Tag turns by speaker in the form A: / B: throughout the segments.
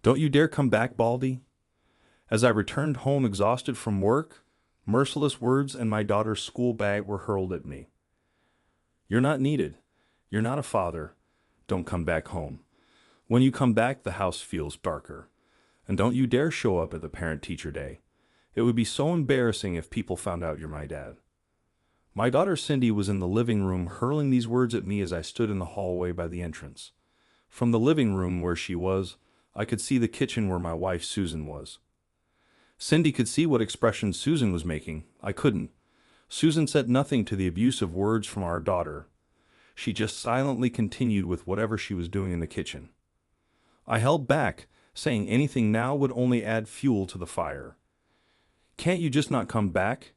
A: Don't you dare come back, Baldy. As I returned home exhausted from work, merciless words and my daughter's school bag were hurled at me. You're not needed. You're not a father. Don't come back home. When you come back, the house feels darker. And don't you dare show up at the parent-teacher day. It would be so embarrassing if people found out you're my dad. My daughter Cindy was in the living room hurling these words at me as I stood in the hallway by the entrance. From the living room where she was, I could see the kitchen where my wife Susan was. Cindy could see what expression Susan was making. I couldn't. Susan said nothing to the abusive words from our daughter. She just silently continued with whatever she was doing in the kitchen. I held back, saying anything now would only add fuel to the fire. Can't you just not come back?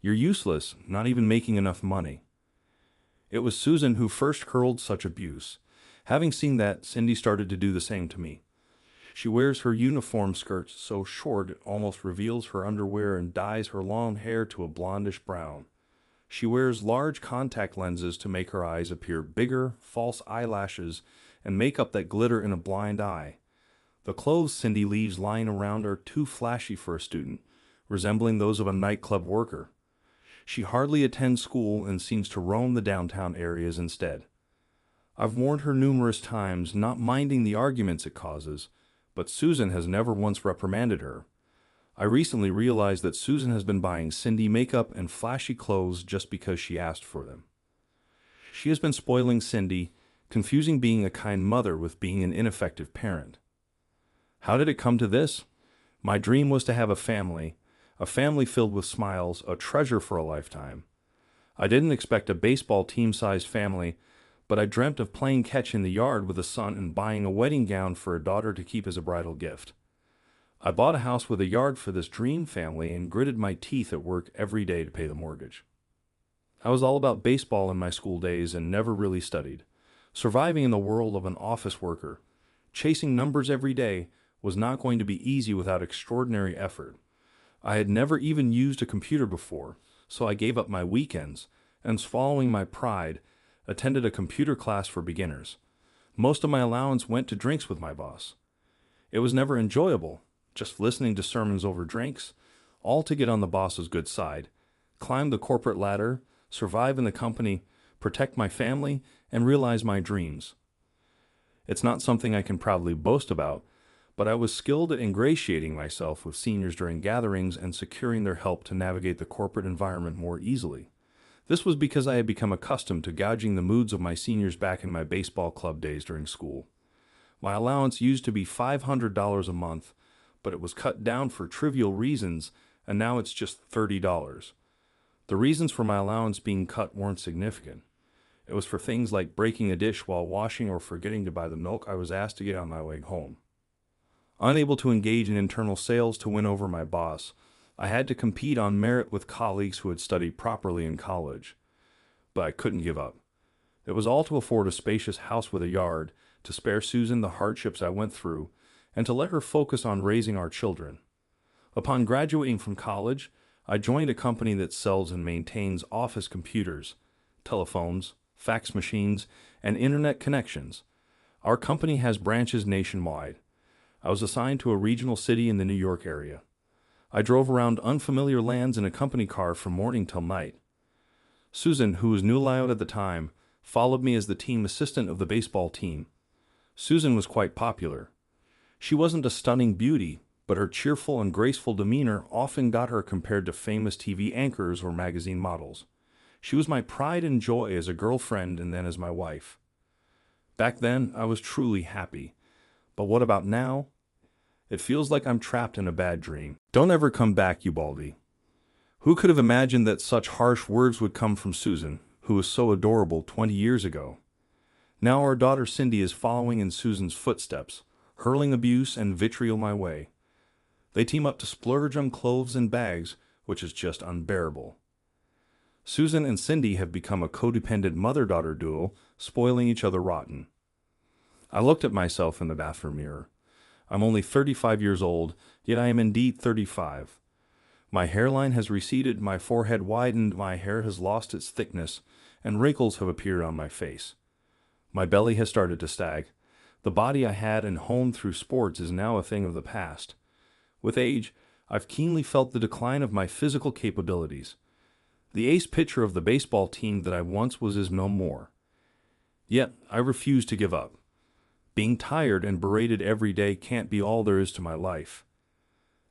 A: You're useless, not even making enough money. It was Susan who first hurled such abuse. Having seen that, Cindy started to do the same to me. She wears her uniform skirt so short it almost reveals her underwear and dyes her long hair to a blondish brown. She wears large contact lenses to make her eyes appear bigger, false eyelashes, and makeup that glitter in a blind eye. The clothes Cindy leaves lying around are too flashy for a student, resembling those of a nightclub worker. She hardly attends school and seems to roam the downtown areas instead. I've warned her numerous times, not minding the arguments it causes, but Susan has never once reprimanded her. I recently realized that Susan has been buying Cindy makeup and flashy clothes just because she asked for them. She has been spoiling Cindy, confusing being a kind mother with being an ineffective parent. How did it come to this? My dream was to have a family filled with smiles, a treasure for a lifetime. I didn't expect a baseball team-sized family, but I dreamt of playing catch in the yard with a son and buying a wedding gown for a daughter to keep as a bridal gift. I bought a house with a yard for this dream family and gritted my teeth at work every day to pay the mortgage. I was all about baseball in my school days and never really studied. Surviving in the world of an office worker, chasing numbers every day, was not going to be easy without extraordinary effort. I had never even used a computer before, so I gave up my weekends and, swallowing my pride, attended a computer class for beginners. Most of my allowance went to drinks with my boss. It was never enjoyable, just listening to sermons over drinks, all to get on the boss's good side, climb the corporate ladder, survive in the company, protect my family, and realize my dreams. It's not something I can proudly boast about, but I was skilled at ingratiating myself with seniors during gatherings and securing their help to navigate the corporate environment more easily. This was because I had become accustomed to gouging the moods of my seniors back in my baseball club days during school. My allowance used to be $500 a month, but it was cut down for trivial reasons, and now it's just $30. The reasons for my allowance being cut weren't significant. It was for things like breaking a dish while washing or forgetting to buy the milk I was asked to get on my way home. Unable to engage in internal sales to win over my boss, I had to compete on merit with colleagues who had studied properly in college. But I couldn't give up. It was all to afford a spacious house with a yard, to spare Susan the hardships I went through, and to let her focus on raising our children. Upon graduating from college, I joined a company that sells and maintains office computers, telephones, fax machines, and internet connections. Our company has branches nationwide. I was assigned to a regional city in the New York area. I drove around unfamiliar lands in a company car from morning till night. Susan, who was new layout at the time, followed me as the team assistant of the baseball team. Susan was quite popular. She wasn't a stunning beauty, but her cheerful and graceful demeanor often got her compared to famous TV anchors or magazine models. She was my pride and joy as a girlfriend and then as my wife. Back then, I was truly happy. But what about now? It feels like I'm trapped in a bad dream. Don't ever come back, Ubaldi. Who could have imagined that such harsh words would come from Susan, who was so adorable 20 years ago? Now our daughter Cindy is following in Susan's footsteps, hurling abuse and vitriol my way. They team up to splurge on clothes and bags, which is just unbearable. Susan and Cindy have become a codependent mother-daughter duo, spoiling each other rotten. I looked at myself in the bathroom mirror. I'm only 35 years old, yet I am indeed 35. My hairline has receded, my forehead widened, my hair has lost its thickness, and wrinkles have appeared on my face. My belly has started to sag. The body I had and honed through sports is now a thing of the past. With age, I've keenly felt the decline of my physical capabilities. The ace pitcher of the baseball team that I once was is no more. Yet, I refuse to give up. Being tired and berated every day can't be all there is to my life.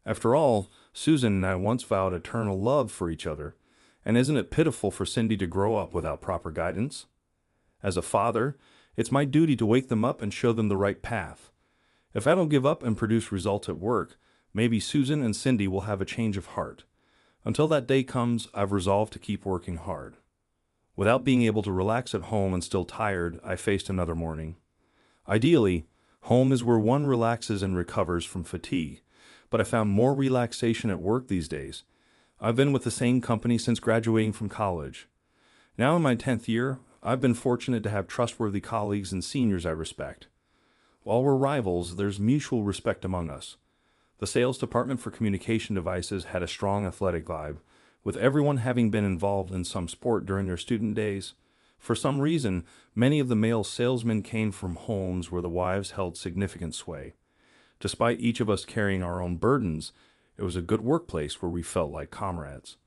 A: After all, Susan and I once vowed eternal love for each other, and isn't it pitiful for Cindy to grow up without proper guidance? As a father, it's my duty to wake them up and show them the right path. If I don't give up and produce results at work, maybe Susan and Cindy will have a change of heart. Until that day comes, I've resolved to keep working hard. Without being able to relax at home and still tired, I faced another morning. Ideally, home is where one relaxes and recovers from fatigue, but I found more relaxation at work these days. I've been with the same company since graduating from college. Now in my 10th year, I've been fortunate to have trustworthy colleagues and seniors I respect. While we're rivals, there's mutual respect among us. The sales department for communication devices had a strong athletic vibe, with everyone having been involved in some sport during their student days. For some reason, many of the male salesmen came from homes where the wives held significant sway. Despite each of us carrying our own burdens, it was a good workplace where we felt like comrades.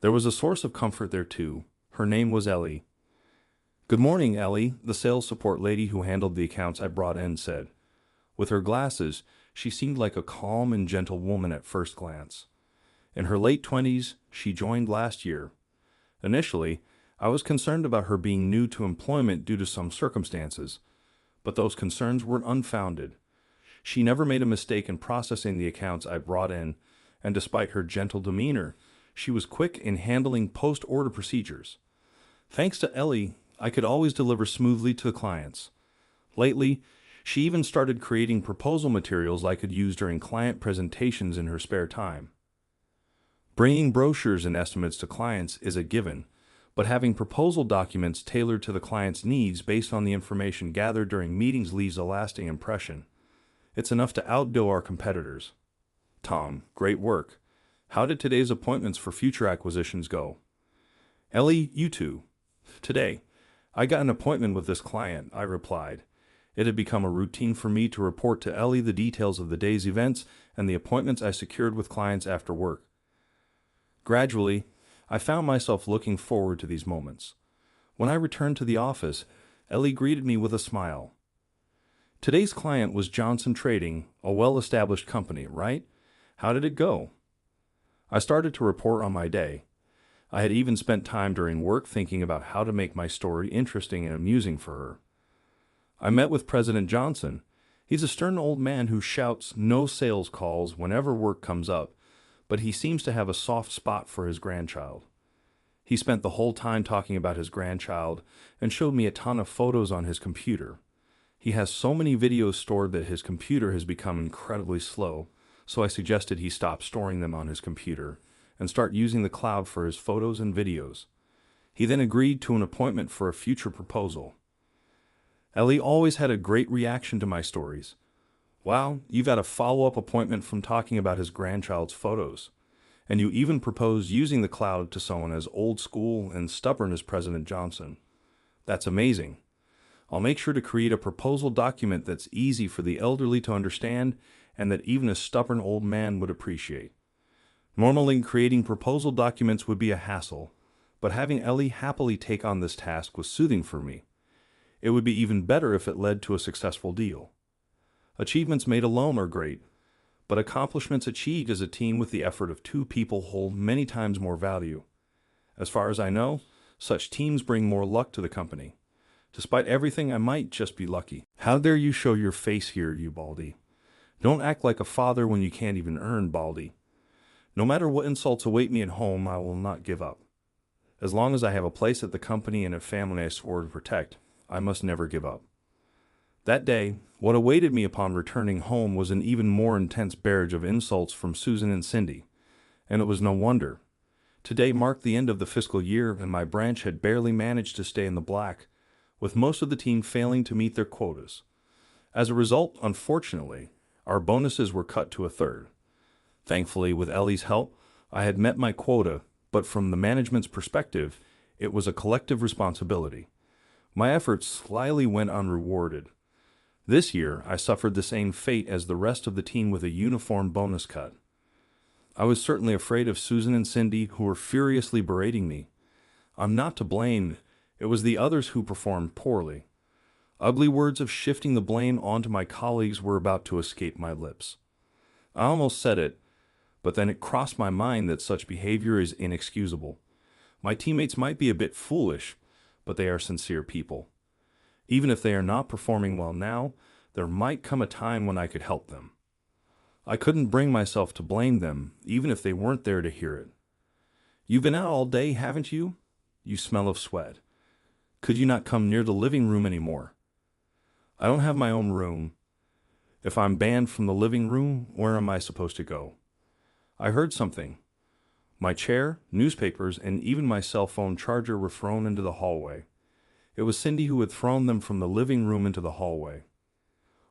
A: There was a source of comfort there too. Her name was Ellie. "Good morning, Ellie," the sales support lady who handled the accounts I brought in said. With her glasses, she seemed like a calm and gentle woman at first glance. In her late 20s, she joined last year. Initially, I was concerned about her being new to employment due to some circumstances, but those concerns weren't unfounded. She never made a mistake in processing the accounts I brought in, and despite her gentle demeanor, she was quick in handling post-order procedures. Thanks to Ellie, I could always deliver smoothly to clients. Lately, she even started creating proposal materials I could use during client presentations in her spare time. Bringing brochures and estimates to clients is a given, but having proposal documents tailored to the client's needs based on the information gathered during meetings leaves a lasting impression. It's enough to outdo our competitors. Tom, great work. How did today's appointments for future acquisitions go? Ellie, you too. Today, I got an appointment with this client, I replied. It had become a routine for me to report to Ellie the details of the day's events and the appointments I secured with clients after work. Gradually, I found myself looking forward to these moments. When I returned to the office, Ellie greeted me with a smile. Today's client was Johnson Trading, a well-established company, right? How did it go? I started to report on my day. I had even spent time during work thinking about how to make my story interesting and amusing for her. I met with President Johnson. He's a stern old man who shouts no sales calls whenever work comes up, but he seems to have a soft spot for his grandchild. He spent the whole time talking about his grandchild and showed me a ton of photos on his computer. He has so many videos stored that his computer has become incredibly slow, so I suggested he stop storing them on his computer and start using the cloud for his photos and videos. He then agreed to an appointment for a future proposal. Ellie always had a great reaction to my stories. Wow, you've had a follow-up appointment from talking about his grandchild's photos. And you even proposed using the cloud to someone as old school and stubborn as President Johnson. That's amazing. I'll make sure to create a proposal document that's easy for the elderly to understand and that even a stubborn old man would appreciate. Normally, creating proposal documents would be a hassle, but having Ellie happily take on this task was soothing for me. It would be even better if it led to a successful deal. Achievements made alone are great, but accomplishments achieved as a team with the effort of two people hold many times more value. As far as I know, such teams bring more luck to the company. Despite everything, I might just be lucky. How dare you show your face here, you Baldy? Don't act like a father when you can't even earn, Baldy. No matter what insults await me at home, I will not give up. As long as I have a place at the company and a family I swore to protect, I must never give up. That day, what awaited me upon returning home was an even more intense barrage of insults from Susan and Cindy, and it was no wonder. Today marked the end of the fiscal year, and my branch had barely managed to stay in the black, with most of the team failing to meet their quotas. As a result, unfortunately, our bonuses were cut to a third. Thankfully, with Ellie's help, I had met my quota, but from the management's perspective, it was a collective responsibility. My efforts slyly went unrewarded. This year, I suffered the same fate as the rest of the team with a uniform bonus cut. I was certainly afraid of Susan and Cindy, who were furiously berating me. I'm not to blame. It was the others who performed poorly. Ugly words of shifting the blame onto my colleagues were about to escape my lips. I almost said it, but then it crossed my mind that such behavior is inexcusable. My teammates might be a bit foolish, but they are sincere people. Even if they are not performing well now, there might come a time when I could help them. I couldn't bring myself to blame them, even if they weren't there to hear it. You've been out all day, haven't you? You smell of sweat. Could you not come near the living room anymore? I don't have my own room. If I'm banned from the living room, where am I supposed to go? I heard something. My chair, newspapers, and even my cell phone charger were thrown into the hallway. It was Cindy who had thrown them from the living room into the hallway.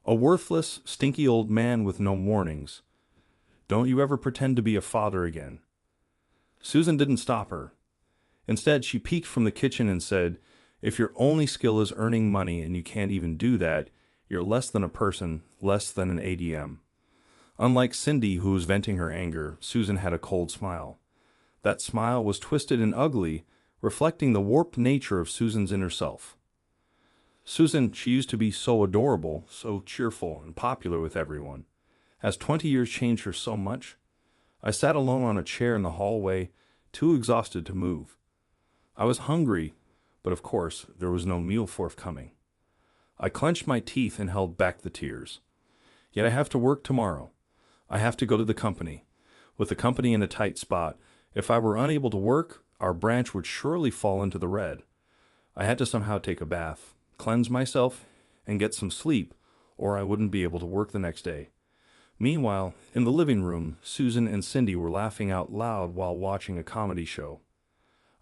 A: A worthless, stinky old man with no warnings. Don't you ever pretend to be a father again. Susan didn't stop her. Instead, she peeked from the kitchen and said, "If your only skill is earning money and you can't even do that, you're less than a person, less than an ADM." Unlike Cindy, who was venting her anger, Susan had a cold smile. That smile was twisted and ugly, reflecting the warped nature of Susan's inner self. Susan, she used to be so adorable, so cheerful and popular with everyone. Has 20 years changed her so much? I sat alone on a chair in the hallway, too exhausted to move. I was hungry, but of course there was no meal forthcoming. I clenched my teeth and held back the tears. Yet I have to work tomorrow. I have to go to the company. With the company in a tight spot, if I were unable to work, our branch would surely fall into the red. I had to somehow take a bath, cleanse myself, and get some sleep, or I wouldn't be able to work the next day. Meanwhile, in the living room, Susan and Cindy were laughing out loud while watching a comedy show.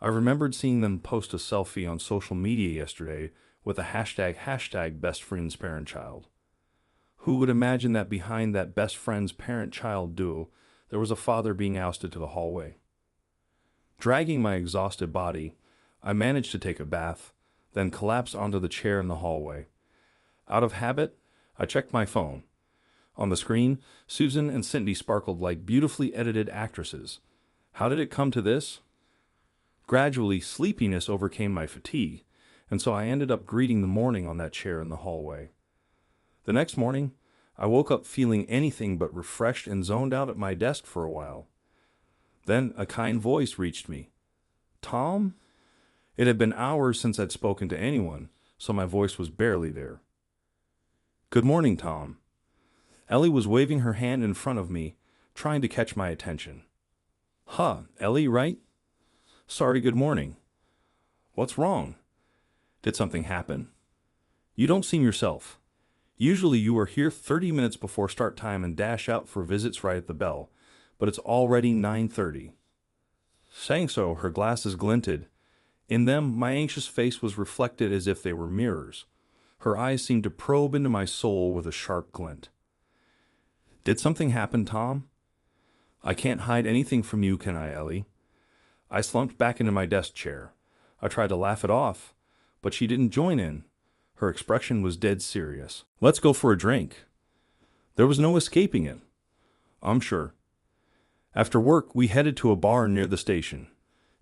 A: I remembered seeing them post a selfie on social media yesterday with a hashtag best friend's parent-child. Who would imagine that behind that best friend's parent-child duo, there was a father being ousted to the hallway? Dragging my exhausted body, I managed to take a bath, then collapsed onto the chair in the hallway. Out of habit, I checked my phone. On the screen, Susan and Cindy sparkled like beautifully edited actresses. How did it come to this? Gradually, sleepiness overcame my fatigue, and so I ended up greeting the morning on that chair in the hallway. The next morning, I woke up feeling anything but refreshed and zoned out at my desk for a while. Then a kind voice reached me. "Tom?" It had been hours since I'd spoken to anyone, so my voice was barely there. "Good morning, Tom." Ellie was waving her hand in front of me, trying to catch my attention. "Huh, Ellie, right? Sorry, good morning. What's wrong? Did something happen? You don't seem yourself. Usually you are here 30 minutes before start time and dash out for visits right at the bell, but it's already 9:30. Saying so, her glasses glinted. In them, my anxious face was reflected as if they were mirrors. Her eyes seemed to probe into my soul with a sharp glint. "Did something happen, Tom?" "I can't hide anything from you, can I, Ellie?" I slumped back into my desk chair. I tried to laugh it off, but she didn't join in. Her expression was dead serious. "Let's go for a drink." There was no escaping it. I'm sure. After work, we headed to a bar near the station.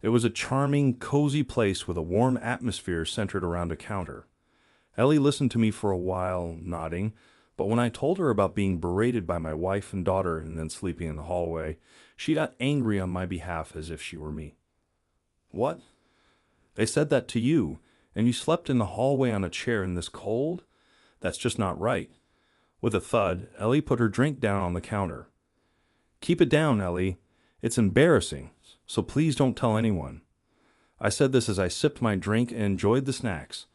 A: It was a charming, cozy place with a warm atmosphere centered around a counter. Ellie listened to me for a while, nodding, but when I told her about being berated by my wife and daughter and then sleeping in the hallway, she got angry on my behalf as if she were me. "What? They said that to you, and you slept in the hallway on a chair in this cold? That's just not right." With a thud, Ellie put her drink down on the counter. "Keep it down, Ellie. It's embarrassing, so please don't tell anyone." I said this as I sipped my drink and enjoyed the snacks.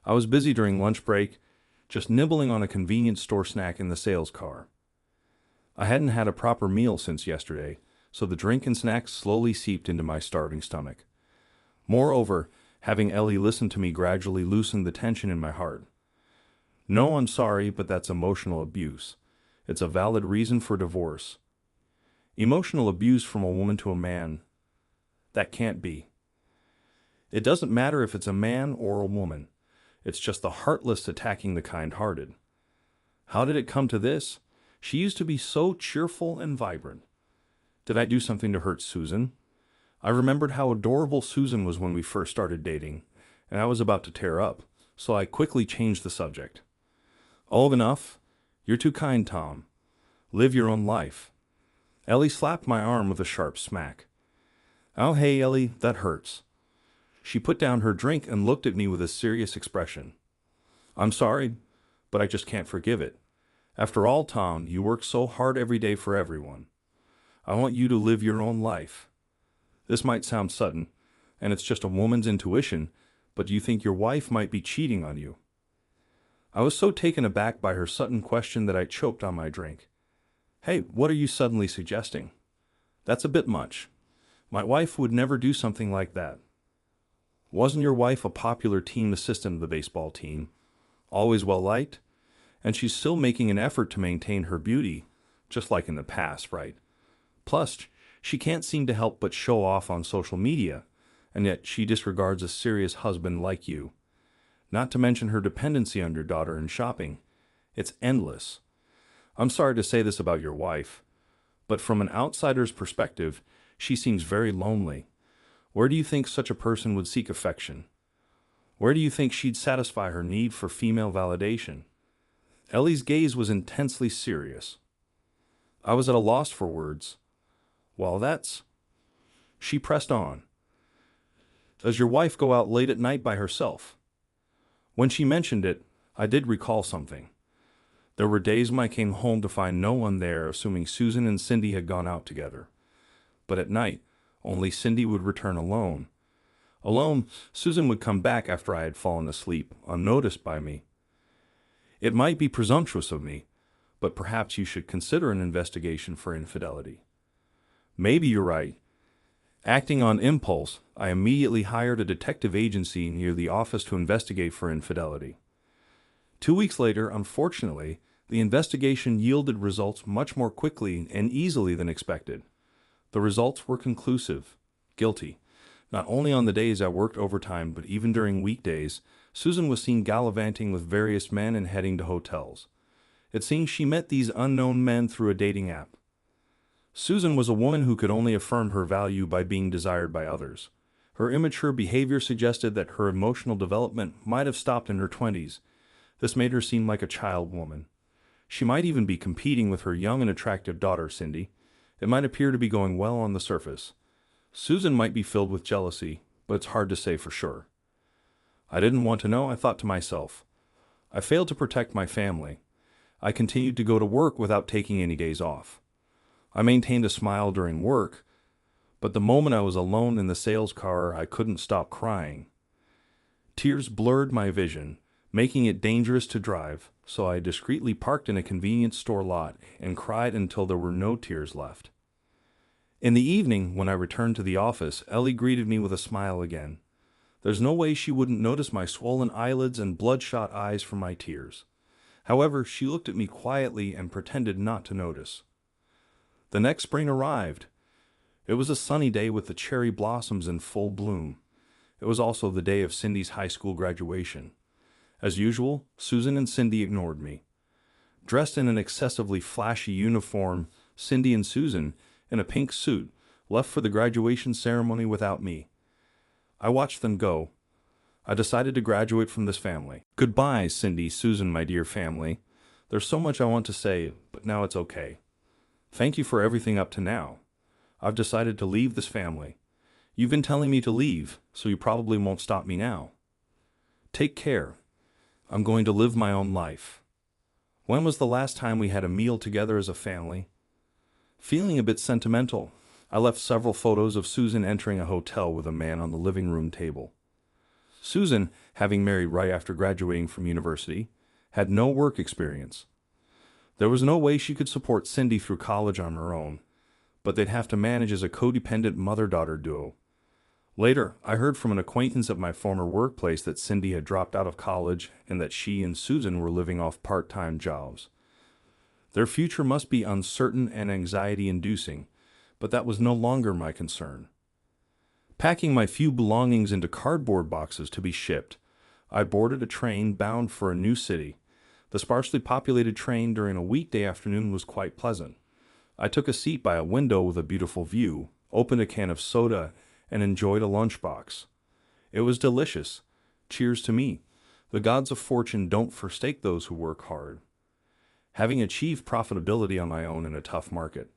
A: I was busy during lunch break, just nibbling on a convenience store snack in the sales car. I hadn't had a proper meal since yesterday, so the drink and snacks slowly seeped into my starving stomach. Moreover, having Ellie listen to me gradually loosened the tension in my heart. "No, I'm sorry, but that's emotional abuse. It's a valid reason for divorce." Emotional abuse from a woman to a man. That can't be. It doesn't matter if it's a man or a woman. It's just the heartless attacking the kind-hearted. How did it come to this? She used to be so cheerful and vibrant. Did I do something to hurt Susan? I remembered how adorable Susan was when we first started dating, and I was about to tear up, so I quickly changed the subject. Old enough? You're too kind, Tom. Live your own life. Ellie slapped my arm with a sharp smack. Oh, hey, Ellie, that hurts. She put down her drink and looked at me with a serious expression. I'm sorry, but I just can't forgive it. After all, Tom, you work so hard every day for everyone. I want you to live your own life. This might sound sudden, and it's just a woman's intuition, but do you think your wife might be cheating on you? I was so taken aback by her sudden question that I choked on my drink. Hey, what are you suddenly suggesting? That's a bit much. My wife would never do something like that. Wasn't your wife a popular team assistant of the baseball team? Always well-liked? And she's still making an effort to maintain her beauty, just like in the past, right? Plus, she can't seem to help but show off on social media, and yet she disregards a serious husband like you. Not to mention her dependency on your daughter in shopping. It's endless. I'm sorry to say this about your wife, but from an outsider's perspective, she seems very lonely. Where do you think such a person would seek affection? Where do you think she'd satisfy her need for female validation? Ellie's gaze was intensely serious. I was at a loss for words. Well, that's... She pressed on. Does your wife go out late at night by herself? When she mentioned it, I did recall something. There were days when I came home to find no one there, assuming Susan and Cindy had gone out together. But at night, only Cindy would return alone. Alone, Susan would come back after I had fallen asleep, unnoticed by me. It might be presumptuous of me, but perhaps you should consider an investigation for infidelity. Maybe you're right. Acting on impulse, I immediately hired a detective agency near the office to investigate for infidelity. 2 weeks later, unfortunately, the investigation yielded results much more quickly and easily than expected. The results were conclusive. Guilty. Not only on the days I worked overtime, but even during weekdays, Susan was seen gallivanting with various men and heading to hotels. It seems she met these unknown men through a dating app. Susan was a woman who could only affirm her value by being desired by others. Her immature behavior suggested that her emotional development might have stopped in her 20s. This made her seem like a child woman. She might even be competing with her young and attractive daughter, Cindy. It might appear to be going well on the surface. Susan might be filled with jealousy, but it's hard to say for sure. I didn't want to know, I thought to myself. I failed to protect my family. I continued to go to work without taking any days off. I maintained a smile during work, but the moment I was alone in the sales car, I couldn't stop crying. Tears blurred my vision, making it dangerous to drive, so I discreetly parked in a convenience store lot and cried until there were no tears left. In the evening, when I returned to the office, Ellie greeted me with a smile again. There's no way she wouldn't notice my swollen eyelids and bloodshot eyes from my tears. However, she looked at me quietly and pretended not to notice. The next spring arrived. It was a sunny day with the cherry blossoms in full bloom. It was also the day of Cindy's high school graduation. As usual, Susan and Cindy ignored me. Dressed in an excessively flashy uniform, Cindy and Susan, in a pink suit, left for the graduation ceremony without me. I watched them go. I decided to graduate from this family. Goodbye, Cindy, Susan, my dear family. There's so much I want to say, but now it's okay. Thank you for everything up to now. I've decided to leave this family. You've been telling me to leave, so you probably won't stop me now. Take care. I'm going to live my own life. When was the last time we had a meal together as a family? Feeling a bit sentimental, I left several photos of Susan entering a hotel with a man on the living room table. Susan, having married right after graduating from university, had no work experience. There was no way she could support Cindy through college on her own, but they'd have to manage as a codependent mother-daughter duo. Later, I heard from an acquaintance at my former workplace that Cindy had dropped out of college and that she and Susan were living off part-time jobs. Their future must be uncertain and anxiety-inducing, but that was no longer my concern. Packing my few belongings into cardboard boxes to be shipped, I boarded a train bound for a new city. The sparsely populated train during a weekday afternoon was quite pleasant. I took a seat by a window with a beautiful view, opened a can of soda, and enjoyed a lunchbox. It was delicious. Cheers to me. The gods of fortune don't forsake those who work hard. Having achieved profitability on my own in a tough market,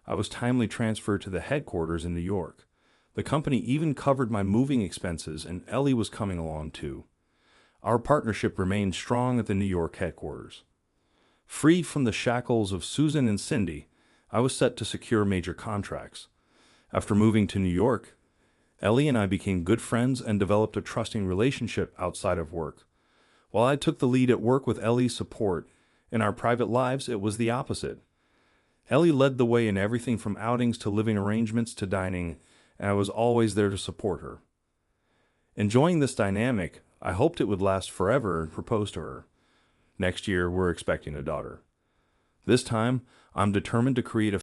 A: I was timely transferred to the headquarters in New York. The company even covered my moving expenses, and Ellie was coming along too. Our partnership remained strong at the New York headquarters. Freed from the shackles of Susan and Cindy, I was set to secure major contracts. After moving to New York, Ellie and I became good friends and developed a trusting relationship outside of work. While I took the lead at work with Ellie's support, in our private lives it was the opposite. Ellie led the way in everything from outings to living arrangements to dining, and I was always there to support her. Enjoying this dynamic, I hoped it would last forever and proposed to her. Next year, we're expecting a daughter. This time, I'm determined to create a